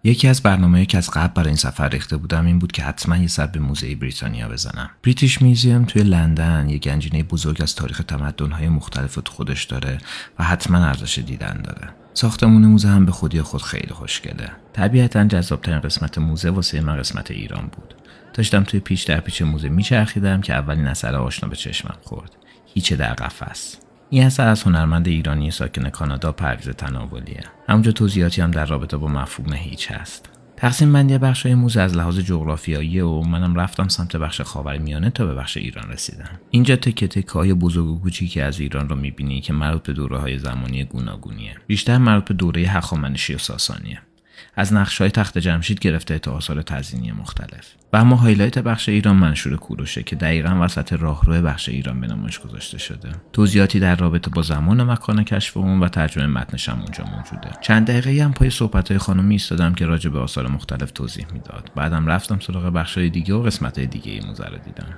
یکی از برنامه‌ای که از قبل برای این سفر ریخته بودم این بود که حتما یه سر به موزه بریتانیا بزنم. بریتیش میوزیم توی لندن یه گنجینه بزرگ از تاریخ تمدن‌های مختلف تو خودش داره و حتما ارزش دیدن داره. ساختمون موزه هم به خودی خود خیلی خوشگله. طبیعتاً جذاب‌ترین قسمت موزه واسه من قسمت ایران بود. داشتم توی پیچ در پیچ موزه میچرخیدم که اولین اثر آشنا به چشمم خورد. هیچ در قفس. این اثر از هنرمند ایرانی ساکن کانادا پرویز تناولیه. همونجا توضیحاتی هم در رابطه با مفهوم هیچ هست. تقسیم بندی بخش‌های موزه از لحاظ جغرافیایی و منم رفتم سمت بخش خاورمیانه تا به بخش ایران رسیدم. اینجا تکه‌های بزرگ و کوچیکی از ایران رو می‌بینی که مربوط به دوره‌های زمانی گوناگونیه. بیشتر مربوط به دوره هخامنشی و ساسانیه. از نقش‌های تخت جمشید گرفته تا آثار تزئینی مختلف. و اما هایلایت بخش ایران منشور کوروشه که دقیقاً وسط راهرو بخش ایران به نمایش گذاشته شده. توضیحاتی در رابطه با زمان و مکان کشف اون و ترجمه متنش هم اونجا موجوده. چند دقیقه‌ای هم پای صحبت‌های خانم ایستادم که راجع به آثار مختلف توضیح میداد. بعدم رفتم سراغ بخش‌های دیگه و قسمت‌های دیگه موزه رو دیدم.